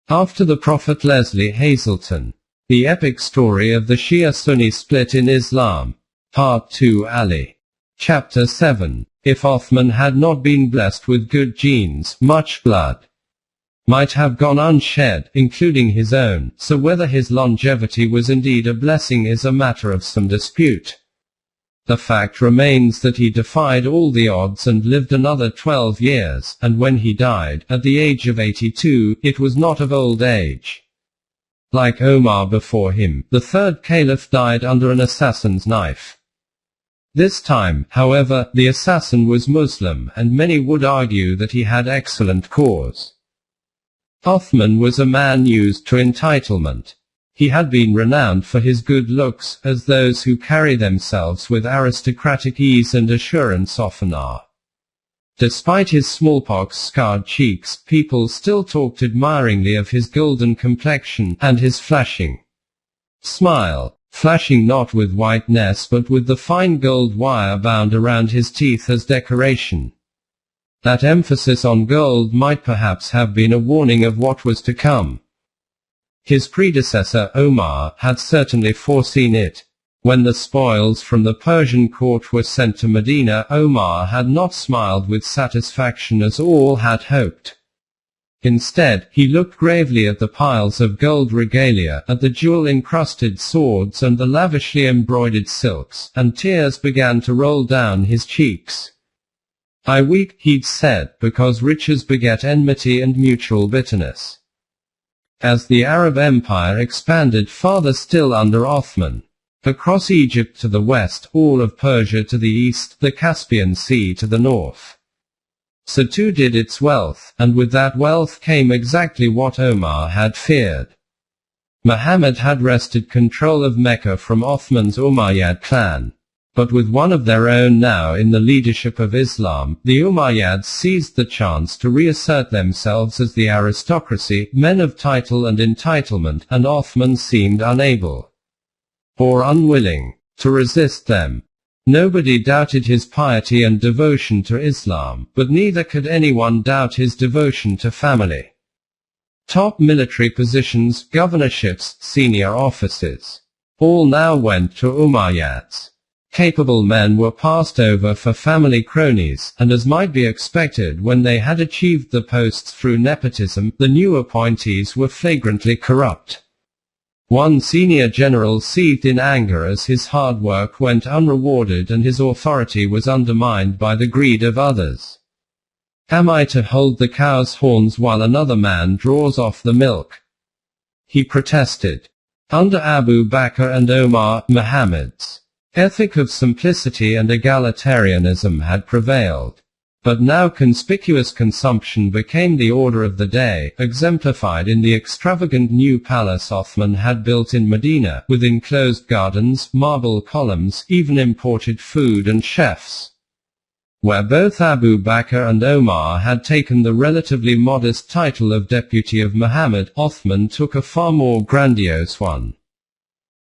After the Prophet. Lesley Hazleton. The Epic Story of the Shia-Sunni Split in Islam. Part 2. Ali. Chapter 7. If Othman had not been blessed with good genes, much blood might have gone unshed, including his own, so whether his longevity was indeed a blessing is a matter of some dispute. The fact remains that he defied all the odds and lived another 12 years, and when he died, at the age of 82, it was not of old age. Like Omar before him, the third caliph died under an assassin's knife. This time, however, the assassin was Muslim, and many would argue that he had excellent cause. Othman was a man used to entitlement. He had been renowned for his good looks, as those who carry themselves with aristocratic ease and assurance often are. Despite his smallpox-scarred cheeks, people still talked admiringly of his golden complexion, and his flashing smile, flashing not with whiteness but with the fine gold wire bound around his teeth as decoration. That emphasis on gold might perhaps have been a warning of what was to come. His predecessor, Omar, had certainly foreseen it. When the spoils from the Persian court were sent to Medina, Omar had not smiled with satisfaction as all had hoped. Instead, he looked gravely at the piles of gold regalia, at the jewel-encrusted swords and the lavishly embroidered silks, and tears began to roll down his cheeks. "I weep," he'd said, "because riches beget enmity and mutual bitterness." As the Arab Empire expanded farther still under Othman, across Egypt to the west, all of Persia to the east, the Caspian Sea to the north, so too did its wealth, and with that wealth came exactly what Omar had feared. Muhammad had wrested control of Mecca from Othman's Umayyad clan. But with one of their own now in the leadership of Islam, the Umayyads seized the chance to reassert themselves as the aristocracy, men of title and entitlement, and Othman seemed unable, or unwilling, to resist them. Nobody doubted his piety and devotion to Islam, but neither could anyone doubt his devotion to family. Top military positions, governorships, senior offices, all now went to Umayyads. Capable men were passed over for family cronies, and as might be expected when they had achieved the posts through nepotism, the new appointees were flagrantly corrupt. One senior general seethed in anger as his hard work went unrewarded and his authority was undermined by the greed of others. "Am I to hold the cow's horns while another man draws off the milk?" he protested. Under Abu Bakr and Omar, Muhammad's ethic of simplicity and egalitarianism had prevailed. But now conspicuous consumption became the order of the day, exemplified in the extravagant new palace Othman had built in Medina, with enclosed gardens, marble columns, even imported food and chefs. Where both Abu Bakr and Omar had taken the relatively modest title of deputy of Muhammad, Othman took a far more grandiose one.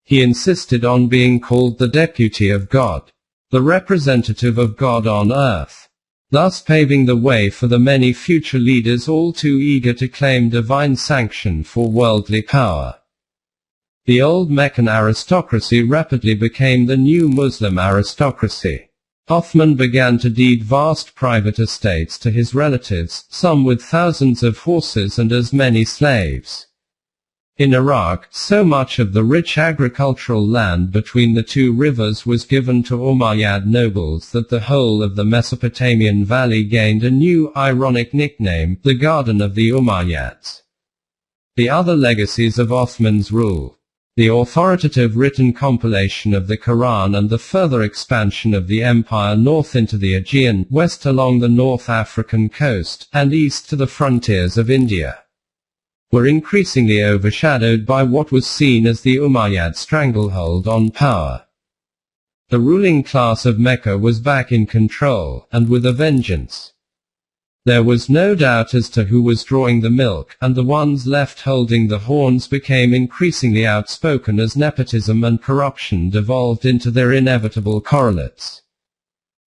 He insisted on being called the deputy of God, the representative of God on earth, thus paving the way for the many future leaders all too eager to claim divine sanction for worldly power. The old Meccan aristocracy rapidly became the new Muslim aristocracy. Othman began to deed vast private estates to his relatives, some with thousands of horses and as many slaves. In Iraq, so much of the rich agricultural land between the two rivers was given to Umayyad nobles that the whole of the Mesopotamian valley gained a new, ironic nickname, the Garden of the Umayyads. The other legacies of Othman's rule, the authoritative written compilation of the Quran and the further expansion of the empire north into the Aegean, west along the North African coast, and east to the frontiers of India, were increasingly overshadowed by what was seen as the Umayyad stranglehold on power. The ruling class of Mecca was back in control, and with a vengeance. There was no doubt as to who was drawing the milk, and the ones left holding the horns became increasingly outspoken as nepotism and corruption devolved into their inevitable correlates.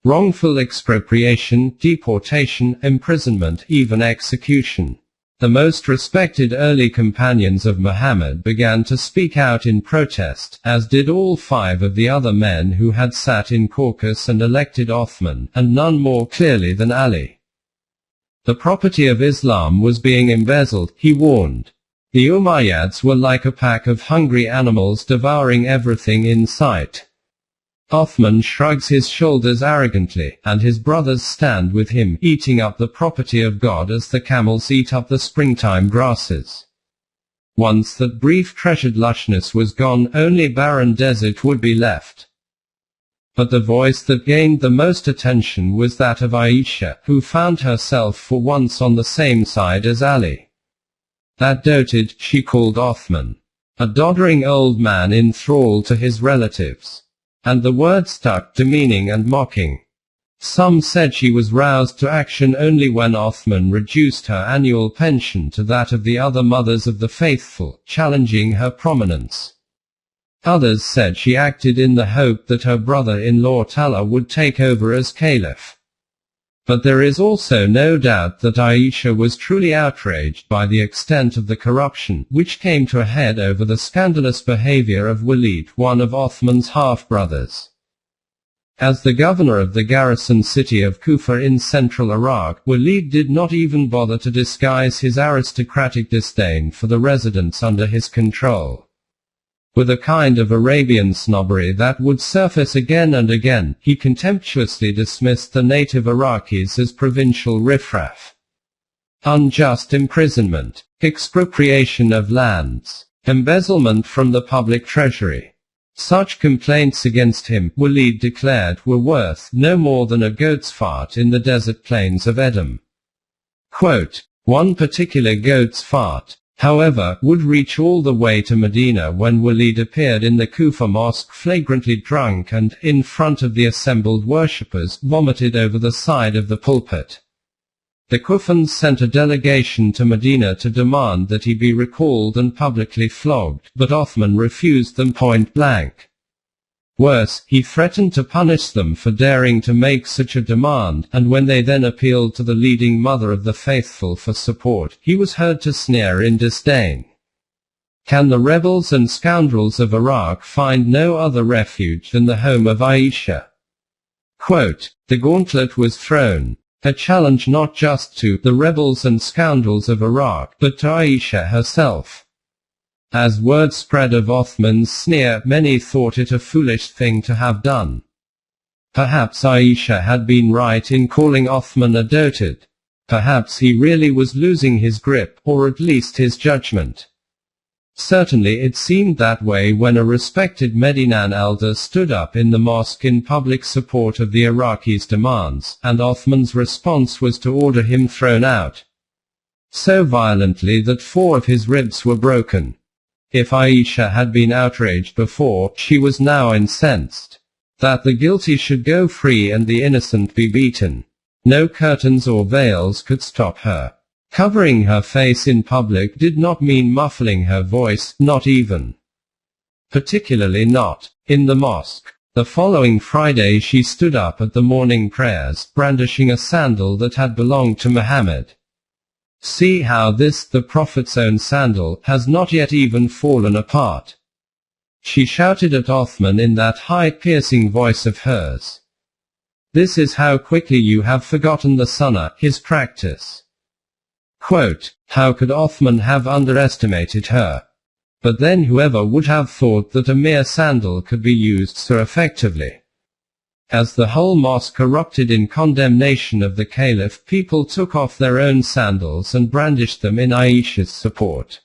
Wrongful expropriation, deportation, imprisonment, even execution. The most respected early companions of Muhammad began to speak out in protest, as did all 5 of the other men who had sat in caucus and elected Othman, and none more clearly than Ali. The property of Islam was being embezzled, he warned. The Umayyads were like a pack of hungry animals devouring everything in sight. Othman shrugs his shoulders arrogantly, and his brothers stand with him, eating up the property of God as the camels eat up the springtime grasses. Once that brief treasured lushness was gone, only barren desert would be left. But the voice that gained the most attention was that of Aisha, who found herself for once on the same side as Ali. That doted, she called Othman a doddering old man in thrall to his relatives. And the word stuck, demeaning and mocking. Some said she was roused to action only when Othman reduced her annual pension to that of the other mothers of the faithful, challenging her prominence. Others said she acted in the hope that her brother-in-law Talha would take over as caliph. But there is also no doubt that Aisha was truly outraged by the extent of the corruption, which came to a head over the scandalous behavior of Walid, one of Othman's half-brothers. As the governor of the garrison city of Kufa in central Iraq, Walid did not even bother to disguise his aristocratic disdain for the residents under his control. With a kind of Arabian snobbery that would surface again and again, he contemptuously dismissed the native Iraqis as provincial riffraff. Unjust imprisonment, expropriation of lands, embezzlement from the public treasury. Such complaints against him, Walid declared, were worth no more than a goat's fart in the desert plains of Edom. Quote, one particular goat's fart, however, would reach all the way to Medina when Walid appeared in the Kufa mosque flagrantly drunk and, in front of the assembled worshippers, vomited over the side of the pulpit. The Kufans sent a delegation to Medina to demand that he be recalled and publicly flogged, but Othman refused them point blank. Worse, he threatened to punish them for daring to make such a demand, and when they then appealed to the leading mother of the faithful for support, he was heard to sneer in disdain. Can the rebels and scoundrels of Iraq find no other refuge than the home of Aisha? Quote, the gauntlet was thrown. A challenge not just to the rebels and scoundrels of Iraq, but to Aisha herself. As word spread of Othman's sneer, many thought it a foolish thing to have done. Perhaps Aisha had been right in calling Othman a dotard. Perhaps he really was losing his grip, or at least his judgment. Certainly it seemed that way when a respected Medinan elder stood up in the mosque in public support of the Iraqis' demands, and Othman's response was to order him thrown out. So violently that 4 of his ribs were broken. If Aisha had been outraged before, she was now incensed. That the guilty should go free and the innocent be beaten. No curtains or veils could stop her. Covering her face in public did not mean muffling her voice, not even. Particularly not in the mosque. The following Friday she stood up at the morning prayers, brandishing a sandal that had belonged to Muhammad. See how this, the Prophet's own sandal, has not yet even fallen apart. She shouted at Othman in that high piercing voice of hers. This is how quickly you have forgotten the sunnah, his practice. Quote, how could Othman have underestimated her? But then whoever would have thought that a mere sandal could be used so effectively? As the whole mosque erupted in condemnation of the caliph, people took off their own sandals and brandished them in Aisha's support.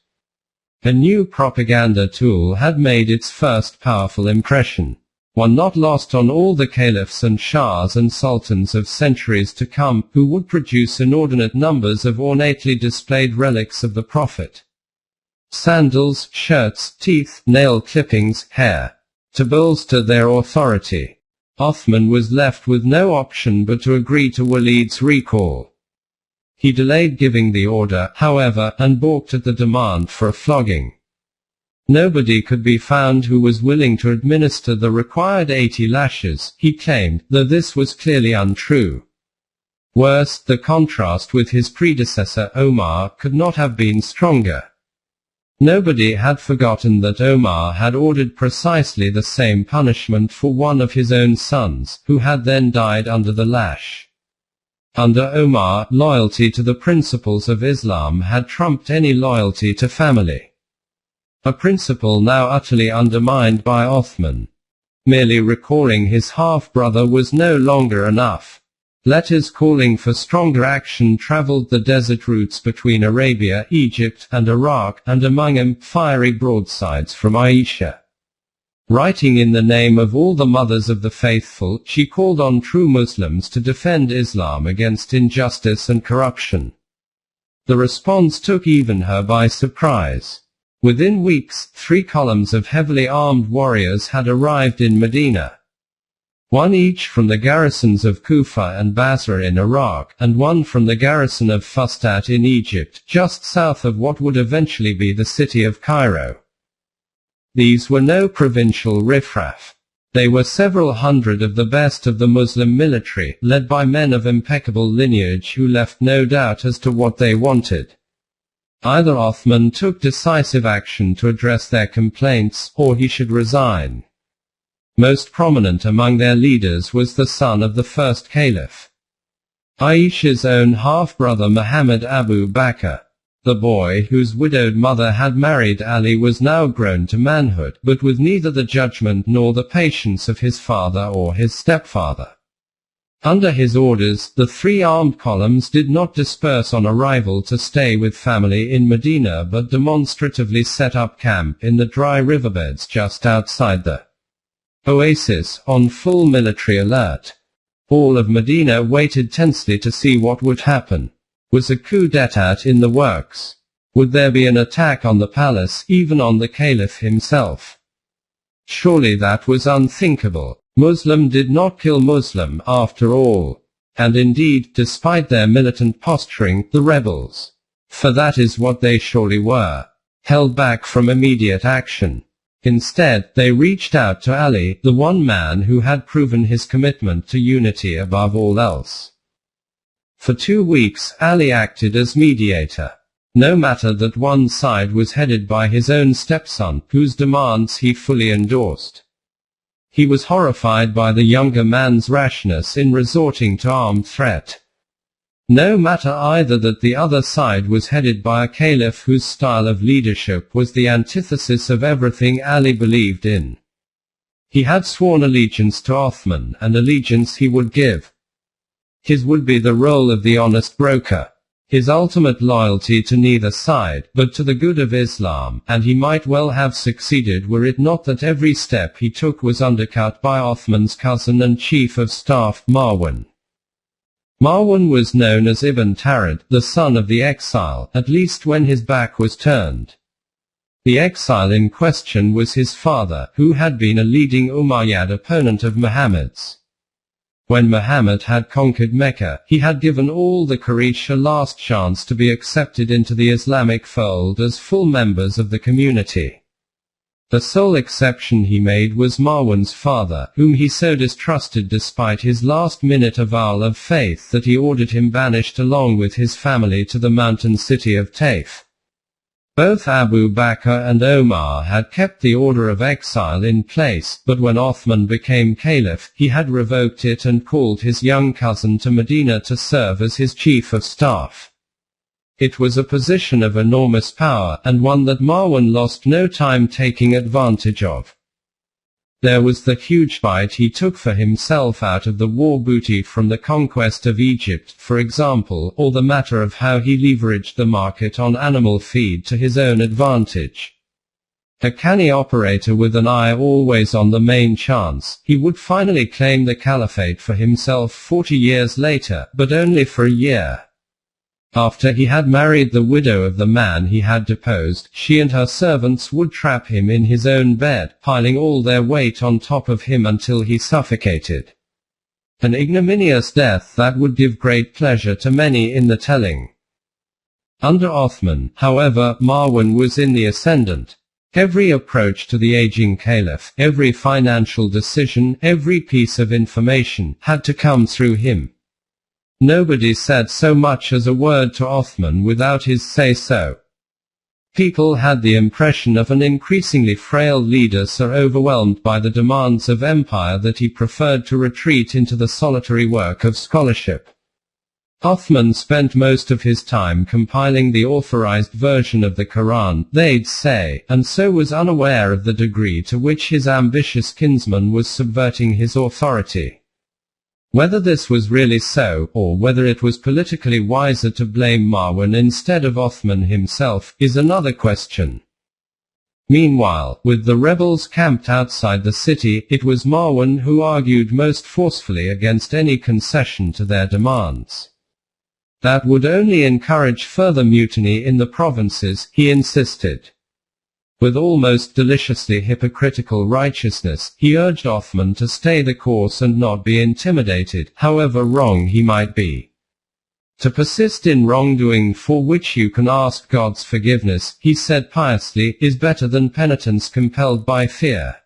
A new propaganda tool had made its first powerful impression. One not lost on all the caliphs and shahs and sultans of centuries to come, who would produce inordinate numbers of ornately displayed relics of the Prophet. Sandals, shirts, teeth, nail clippings, hair. To bolster their authority, Othman was left with no option but to agree to Walid's recall. He delayed giving the order, however, and balked at the demand for a flogging. Nobody could be found who was willing to administer the required 80 lashes, he claimed, though this was clearly untrue. Worse, the contrast with his predecessor Omar could not have been stronger. Nobody had forgotten that Omar had ordered precisely the same punishment for one of his own sons, who had then died under the lash. Under Omar, loyalty to the principles of Islam had trumped any loyalty to family. A principle now utterly undermined by Othman. Merely recalling his half-brother was no longer enough. Letters calling for stronger action traveled the desert routes between Arabia, Egypt, and Iraq, and among them, fiery broadsides from Aisha. Writing in the name of all the mothers of the faithful, she called on true Muslims to defend Islam against injustice and corruption. The response took even her by surprise. Within weeks, 3 columns of heavily armed warriors had arrived in Medina. One each from the garrisons of Kufa and Basra in Iraq, and one from the garrison of Fustat in Egypt, just south of what would eventually be the city of Cairo. These were no provincial riffraff. They were several hundred of the best of the Muslim military, led by men of impeccable lineage who left no doubt as to what they wanted. Either Othman took decisive action to address their complaints, or he should resign. Most prominent among their leaders was the son of the first caliph, Aisha's own half-brother Muhammad Abu Bakr. The boy, whose widowed mother had married Ali, was now grown to manhood, but with neither the judgment nor the patience of his father or his stepfather. Under his orders, the 3 armed columns did not disperse on arrival to stay with family in Medina, but demonstratively set up camp in the dry riverbeds just outside the oasis, on full military alert. All of Medina waited tensely to see what would happen. Was a coup d'état in the works? Would there be an attack on the palace, even on the caliph himself? Surely that was unthinkable. Muslim did not kill Muslim, after all. And indeed, despite their militant posturing, the rebels, for that is what they surely were, held back from immediate action. Instead, they reached out to Ali, the one man who had proven his commitment to unity above all else. For 2 weeks, Ali acted as mediator. No matter that one side was headed by his own stepson, whose demands he fully endorsed. He was horrified by the younger man's rashness in resorting to armed threat. No matter either that the other side was headed by a caliph whose style of leadership was the antithesis of everything Ali believed in. He had sworn allegiance to Othman, and allegiance he would give. His would be the role of the honest broker. His ultimate loyalty to neither side, but to the good of Islam, and he might well have succeeded were it not that every step he took was undercut by Othman's cousin and chief of staff, Marwan. Marwan was known as Ibn Tarid, the son of the exile, at least when his back was turned. The exile in question was his father, who had been a leading Umayyad opponent of Muhammad's. When Muhammad had conquered Mecca, he had given all the Quraysh a last chance to be accepted into the Islamic fold as full members of the community. The sole exception he made was Marwan's father, whom he so distrusted despite his last-minute avowal of faith that he ordered him banished along with his family to the mountain city of Taif. Both Abu Bakr and Omar had kept the order of exile in place, but when Othman became caliph, he had revoked it and called his young cousin to Medina to serve as his chief of staff. It was a position of enormous power, and one that Marwan lost no time taking advantage of. There was the huge bite he took for himself out of the war booty from the conquest of Egypt, for example, or the matter of how he leveraged the market on animal feed to his own advantage. A canny operator with an eye always on the main chance, he would finally claim the caliphate for himself 40 years later, but only for a year. After he had married the widow of the man he had deposed, she and her servants would trap him in his own bed, piling all their weight on top of him until he suffocated. An ignominious death that would give great pleasure to many in the telling. Under Othman, however, Marwan was in the ascendant. Every approach to the aging caliph, every financial decision, every piece of information, had to come through him. Nobody said so much as a word to Othman without his say-so. People had the impression of an increasingly frail leader so overwhelmed by the demands of empire that he preferred to retreat into the solitary work of scholarship. Othman spent most of his time compiling the authorized version of the Quran, they'd say, and so was unaware of the degree to which his ambitious kinsman was subverting his authority. Whether this was really so, or whether it was politically wiser to blame Marwan instead of Othman himself, is another question. Meanwhile, with the rebels camped outside the city, it was Marwan who argued most forcefully against any concession to their demands. That would only encourage further mutiny in the provinces, he insisted. With almost deliciously hypocritical righteousness, he urged Othman to stay the course and not be intimidated, however wrong he might be. To persist in wrongdoing for which you can ask God's forgiveness, he said piously, is better than penitence compelled by fear.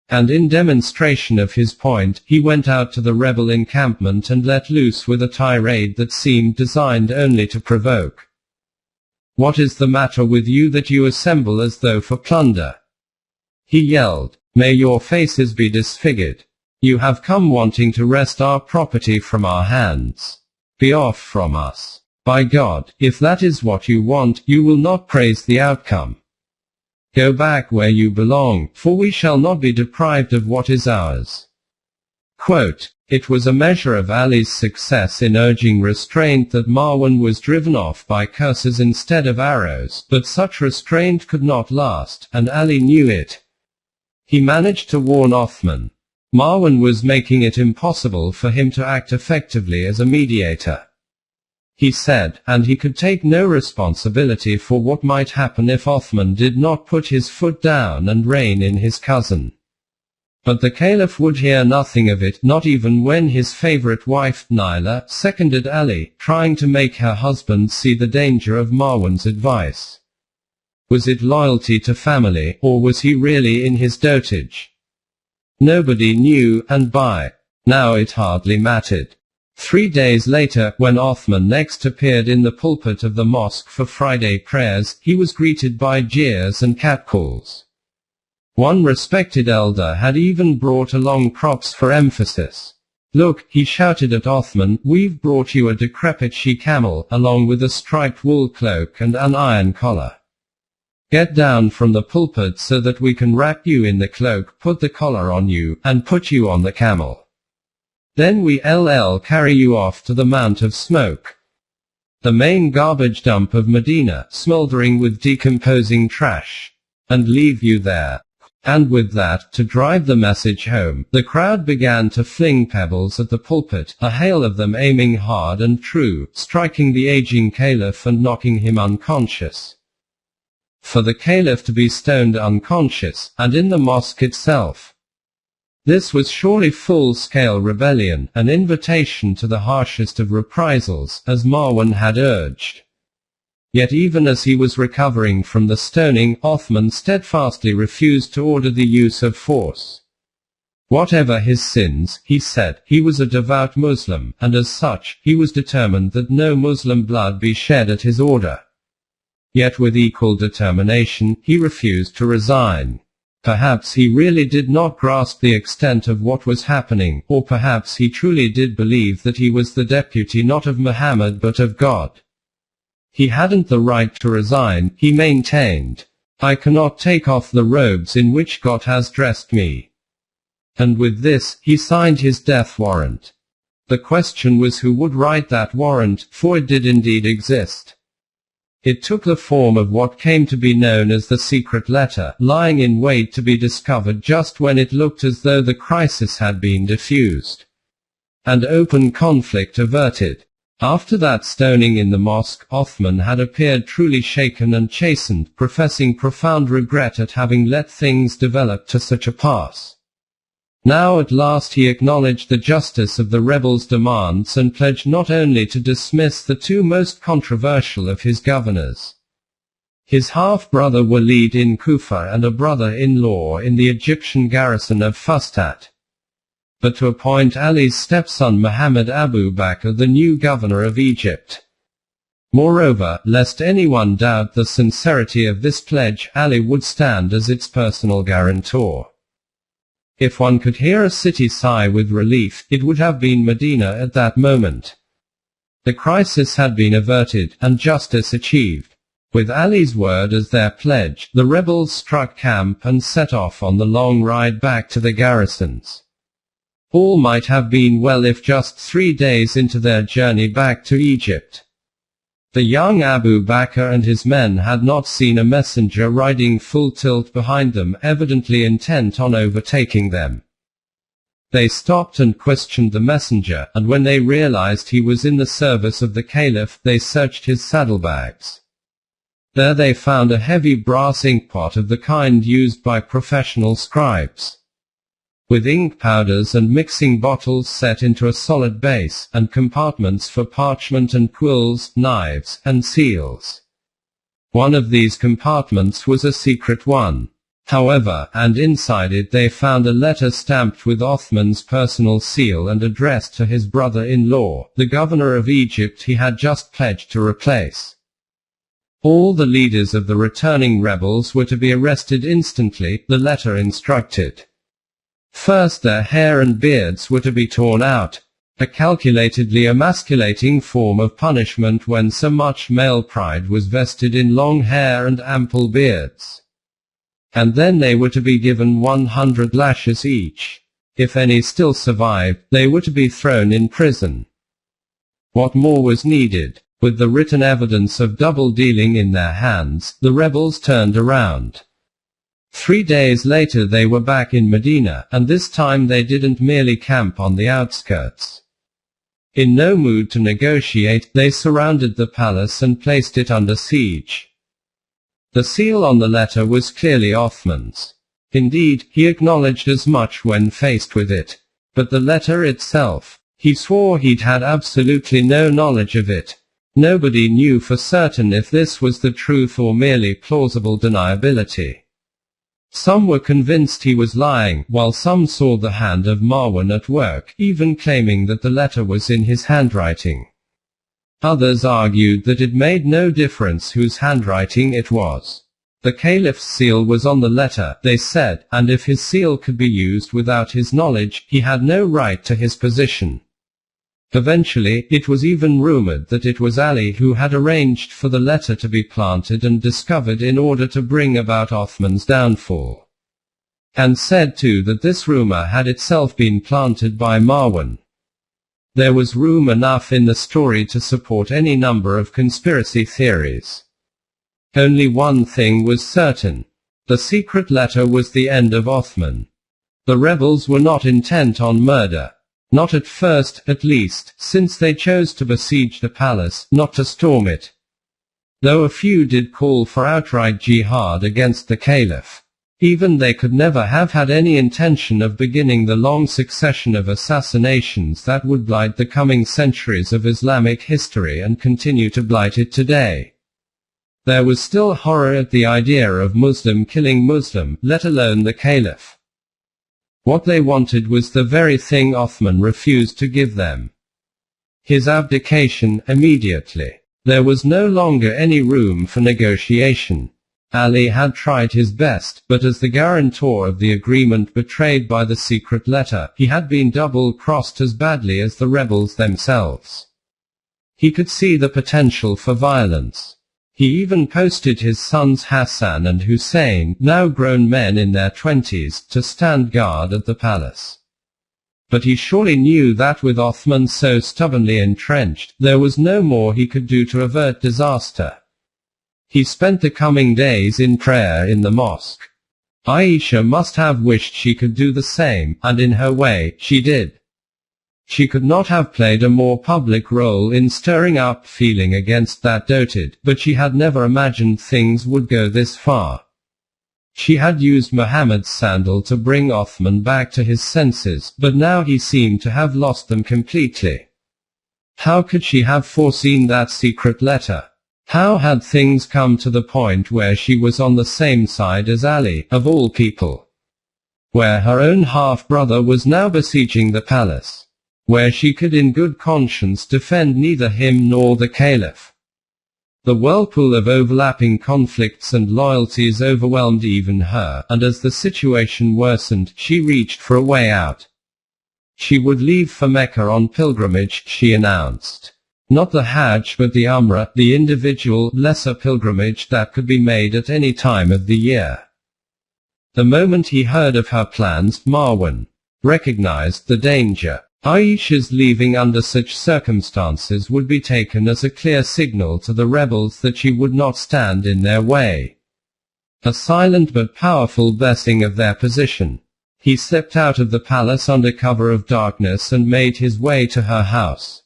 And in demonstration of his point, he went out to the rebel encampment and let loose with a tirade that seemed designed only to provoke. What is the matter with you that you assemble as though for plunder? He yelled. May your faces be disfigured. You have come wanting to wrest our property from our hands. Be off from us. By God, if that is what you want, you will not praise the outcome. Go back where you belong, for we shall not be deprived of what is ours. Quote, it was a measure of Ali's success in urging restraint that Marwan was driven off by curses instead of arrows, but such restraint could not last, and Ali knew it. He managed to warn Othman. Marwan was making it impossible for him to act effectively as a mediator. He said, and he could take no responsibility for what might happen if Othman did not put his foot down and rein in his cousin. But the caliph would hear nothing of it, not even when his favorite wife, Naila, seconded Ali, trying to make her husband see the danger of Marwan's advice. Was it loyalty to family, or was he really in his dotage? Nobody knew, and by now it hardly mattered. 3 days later, when Othman next appeared in the pulpit of the mosque for Friday prayers, he was greeted by jeers and catcalls. One respected elder had even brought along props for emphasis. Look, he shouted at Othman, we've brought you a decrepit she-camel, along with a striped wool cloak and an iron collar. Get down from the pulpit so that we can wrap you in the cloak, put the collar on you, and put you on the camel. Then we'll carry you off to the Mount of Smoke, the main garbage dump of Medina, smoldering with decomposing trash, and leave you there. And with that, to drive the message home, the crowd began to fling pebbles at the pulpit, a hail of them aiming hard and true, striking the aging caliph and knocking him unconscious. For the caliph to be stoned unconscious, and in the mosque itself. This was surely full-scale rebellion, an invitation to the harshest of reprisals, as Marwan had urged. Yet even as he was recovering from the stoning, Othman steadfastly refused to order the use of force. Whatever his sins, he said, he was a devout Muslim, and as such, he was determined that no Muslim blood be shed at his order. Yet with equal determination, he refused to resign. Perhaps he really did not grasp the extent of what was happening, or perhaps he truly did believe that he was the deputy not of Muhammad but of God. He hadn't the right to resign, he maintained. I cannot take off the robes in which God has dressed me. And with this, he signed his death warrant. The question was who would write that warrant, for it did indeed exist. It took the form of what came to be known as the secret letter, lying in wait to be discovered just when it looked as though the crisis had been diffused, and open conflict averted. After that stoning in the mosque, Othman had appeared truly shaken and chastened, professing profound regret at having let things develop to such a pass. Now at last he acknowledged the justice of the rebels' demands and pledged not only to dismiss the two most controversial of his governors, his half-brother Walid in Kufa and a brother-in-law in the Egyptian garrison of Fustat, but to appoint Ali's stepson Muhammad Abu Bakr the new governor of Egypt. Moreover, lest anyone doubt the sincerity of this pledge, Ali would stand as its personal guarantor. If one could hear a city sigh with relief, it would have been Medina at that moment. The crisis had been averted, and justice achieved. With Ali's word as their pledge, the rebels struck camp and set off on the long ride back to the garrisons. All might have been well if just 3 days into their journey back to Egypt. The young Abu Bakr and his men had not seen a messenger riding full tilt behind them, evidently intent on overtaking them. They stopped and questioned the messenger, and when they realized he was in the service of the caliph, they searched his saddlebags. There they found a heavy brass inkpot of the kind used by professional scribes, with ink powders and mixing bottles set into a solid base, and compartments for parchment and quills, knives, and seals. One of these compartments was a secret one, however, and inside it they found a letter stamped with Othman's personal seal and addressed to his brother-in-law, the governor of Egypt he had just pledged to replace. All the leaders of the returning rebels were to be arrested instantly, the letter instructed. First, their hair and beards were to be torn out, a calculatedly emasculating form of punishment when so much male pride was vested in long hair and ample beards. And then they were to be given 100 lashes each. If any still survived, they were to be thrown in prison. What more was needed? With the written evidence of double dealing in their hands, the rebels turned around. 3 days later they were back in Medina, and this time they didn't merely camp on the outskirts. In no mood to negotiate, they surrounded the palace and placed it under siege. The seal on the letter was clearly Othman's. Indeed, he acknowledged as much when faced with it. But the letter itself, he swore he'd had absolutely no knowledge of it. Nobody knew for certain if this was the truth or merely plausible deniability. Some were convinced he was lying, while some saw the hand of Marwan at work, even claiming that the letter was in his handwriting. Others argued that it made no difference whose handwriting it was. The caliph's seal was on the letter, they said, and if his seal could be used without his knowledge, he had no right to his position. Eventually, it was even rumored that it was Ali who had arranged for the letter to be planted and discovered in order to bring about Othman's downfall. And said too that this rumor had itself been planted by Marwan. There was room enough in the story to support any number of conspiracy theories. Only one thing was certain. The secret letter was the end of Othman. The rebels were not intent on murder. Not at first, at least, since they chose to besiege the palace, not to storm it. Though a few did call for outright jihad against the caliph. Even they could never have had any intention of beginning the long succession of assassinations that would blight the coming centuries of Islamic history and continue to blight it today. There was still horror at the idea of Muslim killing Muslim, let alone the caliph. What they wanted was the very thing Othman refused to give them. His abdication, immediately. There was no longer any room for negotiation. Ali had tried his best, but as the guarantor of the agreement betrayed by the secret letter, he had been double-crossed as badly as the rebels themselves. He could see the potential for violence. He even posted his sons Hassan and Hussein, now grown men in their 20s, to stand guard at the palace. But he surely knew that with Othman so stubbornly entrenched, there was no more he could do to avert disaster. He spent the coming days in prayer in the mosque. Aisha must have wished she could do the same, and in her way, she did. She could not have played a more public role in stirring up feeling against that doted, but she had never imagined things would go this far. She had used Muhammad's sandal to bring Othman back to his senses, but now he seemed to have lost them completely. How could she have foreseen that secret letter? How had things come to the point where she was on the same side as Ali, of all people? where her own half-brother was now besieging the palace, where she could in good conscience defend neither him nor the caliph. The whirlpool of overlapping conflicts and loyalties overwhelmed even her, and as the situation worsened, she reached for a way out. She would leave for Mecca on pilgrimage, she announced. Not the Hajj but the Umrah, the individual, lesser pilgrimage that could be made at any time of the year. The moment he heard of her plans, Marwan recognized the danger. Aisha's leaving under such circumstances would be taken as a clear signal to the rebels that she would not stand in their way. A silent but powerful blessing of their position. He slipped out of the palace under cover of darkness and made his way to her house.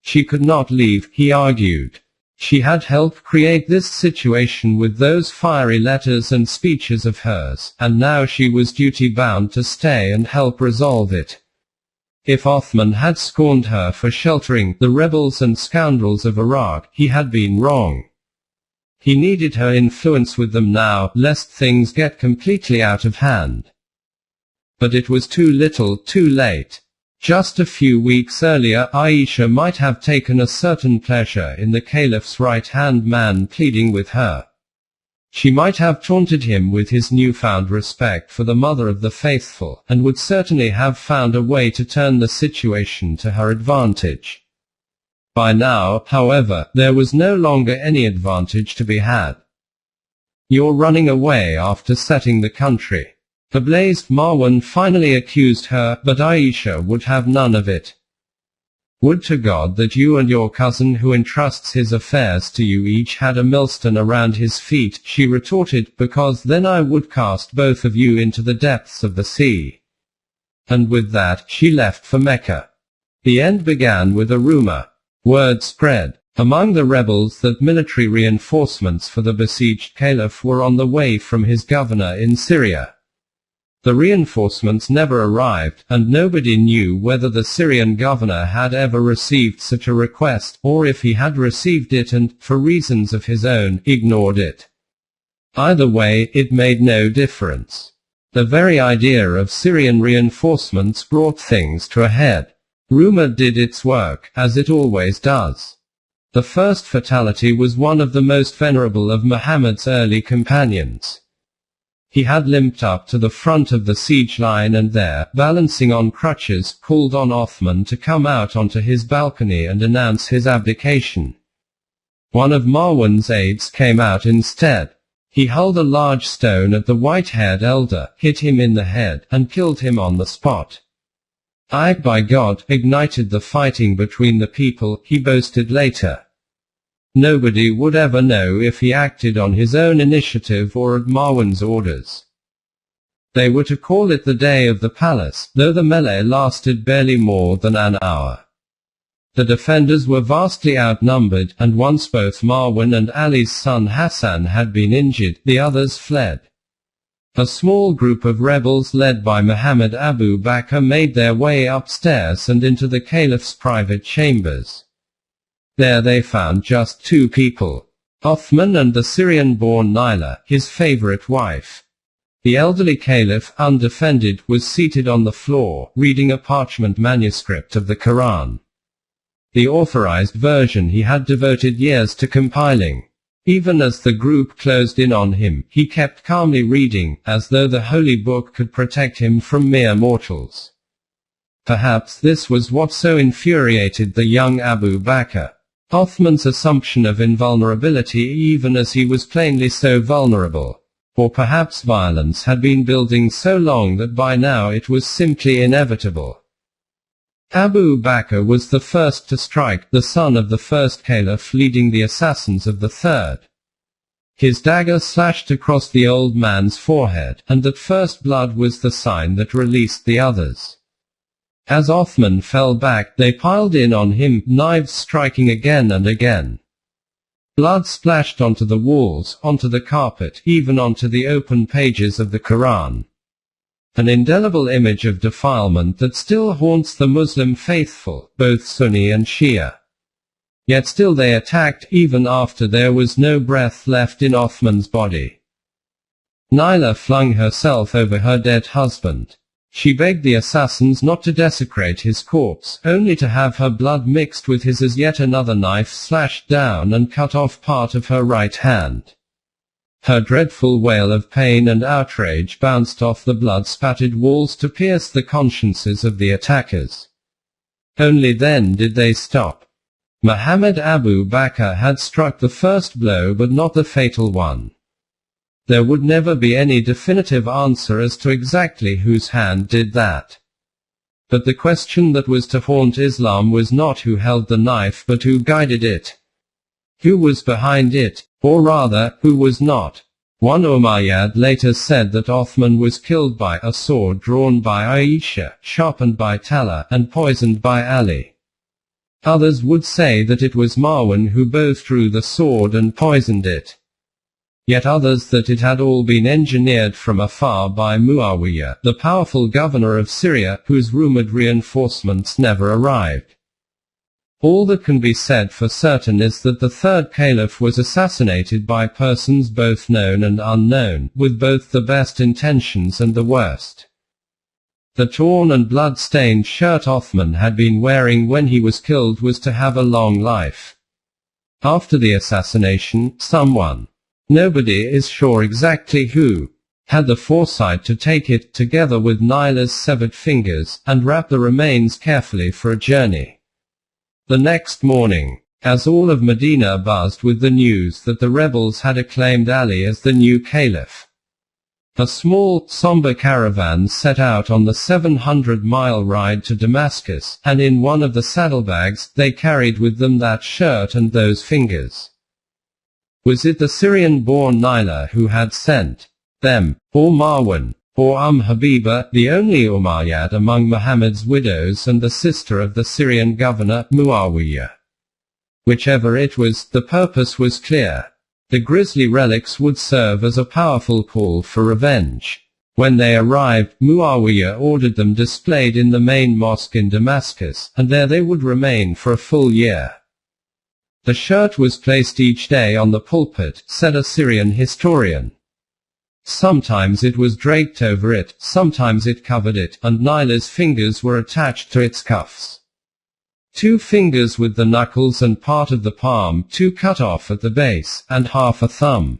She could not leave, he argued. She had helped create this situation with those fiery letters and speeches of hers, and now she was duty-bound to stay and help resolve it. If Othman had scorned her for sheltering the rebels and scoundrels of Iraq, he had been wrong. He needed her influence with them now, lest things get completely out of hand. But it was too little, too late. Just a few weeks earlier, Aisha might have taken a certain pleasure in the caliph's right-hand man pleading with her. She might have taunted him with his newfound respect for the mother of the faithful, and would certainly have found a way to turn the situation to her advantage. By now, however, there was no longer any advantage to be had. "You're running away after setting the country ablaze," Marwan finally accused her, but Aisha would have none of it. "Would to God that you and your cousin who entrusts his affairs to you each had a millstone around his feet," she retorted, "because then I would cast both of you into the depths of the sea." And with that, she left for Mecca. The end began with a rumor. Word spread among the rebels that military reinforcements for the besieged caliph were on the way from his governor in Syria. The reinforcements never arrived, and nobody knew whether the Syrian governor had ever received such a request, or if he had received it and, for reasons of his own, ignored it. Either way, it made no difference. The very idea of Syrian reinforcements brought things to a head. Rumor did its work, as it always does. The first fatality was one of the most venerable of Muhammad's early companions. He had limped up to the front of the siege line and there, balancing on crutches, called on Othman to come out onto his balcony and announce his abdication. One of Marwan's aides came out instead. He hurled a large stone at the white-haired elder, hit him in the head, and killed him on the spot. "I, by God, ignited the fighting between the people," he boasted later. Nobody would ever know if he acted on his own initiative or at Marwan's orders. They were to call it the Day of the Palace, though the melee lasted barely more than an hour. The defenders were vastly outnumbered, and once both Marwan and Ali's son Hassan had been injured, the others fled. A small group of rebels led by Muhammad Abu Bakr made their way upstairs and into the caliph's private chambers. There they found just two people. Othman and the Syrian-born Naila, his favorite wife. The elderly caliph, undefended, was seated on the floor, reading a parchment manuscript of the Quran. The authorized version he had devoted years to compiling. Even as the group closed in on him, he kept calmly reading, as though the holy book could protect him from mere mortals. Perhaps this was what so infuriated the young Abu Bakr. Othman's assumption of invulnerability even as he was plainly so vulnerable. Or perhaps violence had been building so long that by now it was simply inevitable. Abu Bakr was the first to strike, the son of the first caliph leading the assassins of the third. His dagger slashed across the old man's forehead, and that first blood was the sign that released the others. As Othman fell back, they piled in on him, knives striking again and again. Blood splashed onto the walls, onto the carpet, even onto the open pages of the Quran. An indelible image of defilement that still haunts the Muslim faithful, both Sunni and Shia. Yet still they attacked, even after there was no breath left in Othman's body. Naila flung herself over her dead husband. She begged the assassins not to desecrate his corpse, only to have her blood mixed with his as yet another knife slashed down and cut off part of her right hand. Her dreadful wail of pain and outrage bounced off the blood-spattered walls to pierce the consciences of the attackers. Only then did they stop. Muhammad Abu Bakr had struck the first blow but not the fatal one. There would never be any definitive answer as to exactly whose hand did that. But the question that was to haunt Islam was not who held the knife but who guided it. Who was behind it, or rather, who was not. One Umayyad later said that Othman was killed by a sword drawn by Aisha, sharpened by Talha, and poisoned by Ali. Others would say that it was Marwan who both drew the sword and poisoned it. Yet others that it had all been engineered from afar by Muawiyah, the powerful governor of Syria, whose rumored reinforcements never arrived. All that can be said for certain is that the third caliph was assassinated by persons both known and unknown, with both the best intentions and the worst. The torn and blood-stained shirt Othman had been wearing when he was killed was to have a long life. After the assassination, someone, nobody is sure exactly who, had the foresight to take it, together with Naila's severed fingers, and wrap the remains carefully for a journey. The next morning, as all of Medina buzzed with the news that the rebels had acclaimed Ali as the new caliph, a small, somber caravan set out on the 700-mile ride to Damascus, and in one of the saddlebags, they carried with them that shirt and those fingers. Was it the Syrian-born Naila who had sent them, or Marwan, or Habiba, the only Umayyad among Muhammad's widows and the sister of the Syrian governor, Muawiyah? Whichever it was, the purpose was clear. The grisly relics would serve as a powerful call for revenge. When they arrived, Muawiyah ordered them displayed in the main mosque in Damascus, and there they would remain for a full year. The shirt was placed each day on the pulpit, said a Syrian historian. Sometimes it was draped over it, sometimes it covered it, and Naila's fingers were attached to its cuffs. 2 fingers with the knuckles and part of the palm, 2 cut off at the base, and half a thumb.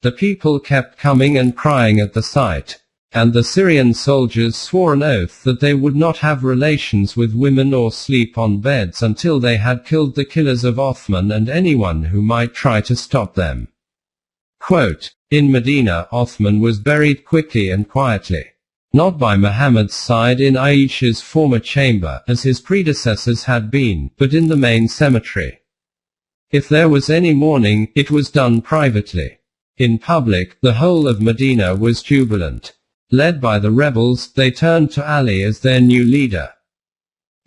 The people kept coming and crying at the sight. And the Syrian soldiers swore an oath that they would not have relations with women or sleep on beds until they had killed the killers of Othman and anyone who might try to stop them. Quote, in Medina, Othman was buried quickly and quietly. Not by Muhammad's side in Aisha's former chamber, as his predecessors had been, but in the main cemetery. If there was any mourning, it was done privately. In public, the whole of Medina was jubilant. Led by the rebels, they turned to Ali as their new leader.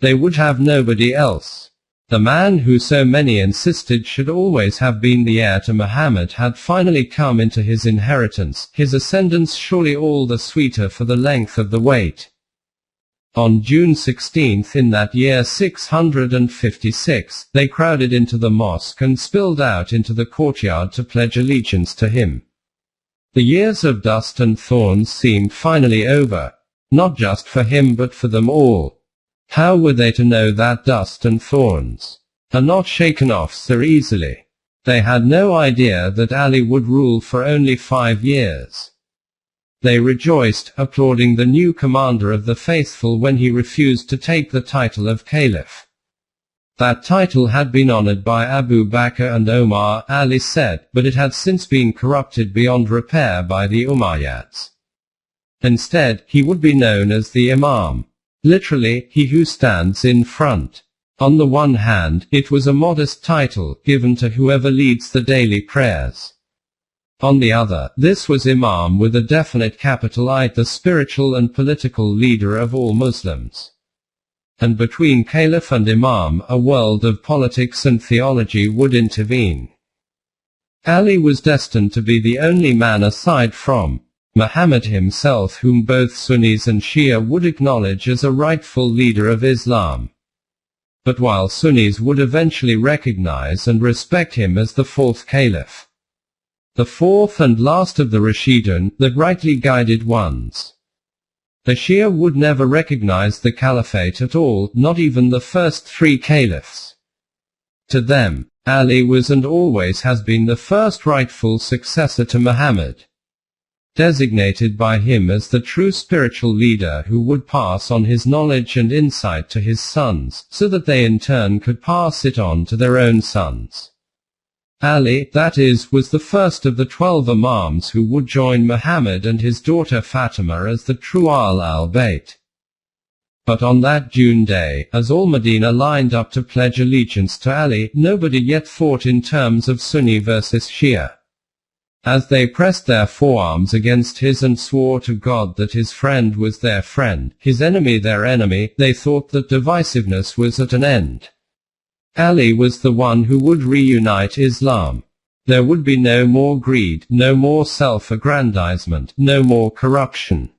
They would have nobody else. The man who so many insisted should always have been the heir to Muhammad had finally come into his inheritance, his ascendance surely all the sweeter for the length of the wait. On June 16 in that year 656, they crowded into the mosque and spilled out into the courtyard to pledge allegiance to him. The years of dust and thorns seemed finally over. Not just for him but for them all. How were they to know that dust and thorns are not shaken off so easily? They had no idea that Ali would rule for only 5 years. They rejoiced, applauding the new commander of the faithful when he refused to take the title of caliph. That title had been honored by Abu Bakr and Omar, Ali said, but it had since been corrupted beyond repair by the Umayyads. Instead, he would be known as the Imam. Literally, he who stands in front. On the one hand, it was a modest title, given to whoever leads the daily prayers. On the other, this was Imam with a definite capital I, the spiritual and political leader of all Muslims. And between Caliph and Imam, a world of politics and theology would intervene. Ali was destined to be the only man aside from Muhammad himself whom both Sunnis and Shia would acknowledge as a rightful leader of Islam. But while Sunnis would eventually recognize and respect him as the 4th Caliph, the fourth and last of the Rashidun, the rightly guided ones. The Shia would never recognize the caliphate at all, not even the first three caliphs. To them, Ali was and always has been the first rightful successor to Muhammad, designated by him as the true spiritual leader who would pass on his knowledge and insight to his sons, so that they in turn could pass it on to their own sons. Ali, that is, was the first of the 12 Imams who would join Muhammad and his daughter Fatima as the true Ahl al-Bayt. But on that June day, as all Medina lined up to pledge allegiance to Ali, nobody yet thought in terms of Sunni versus Shia. As they pressed their forearms against his and swore to God that his friend was their friend, his enemy their enemy, they thought that divisiveness was at an end. Ali was the one who would reunite Islam. There would be no more greed, no more self-aggrandizement, no more corruption.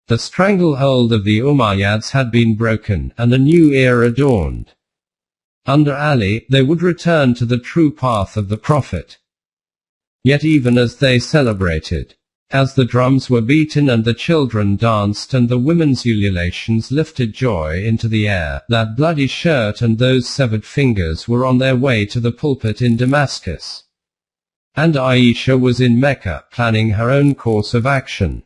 The stranglehold of the Umayyads had been broken, and a new era dawned. Under Ali, they would return to the true path of the Prophet. Yet even as they celebrated, as the drums were beaten and the children danced and the women's ululations lifted joy into the air, that bloody shirt and those severed fingers were on their way to the pulpit in Damascus. And Aisha was in Mecca, planning her own course of action.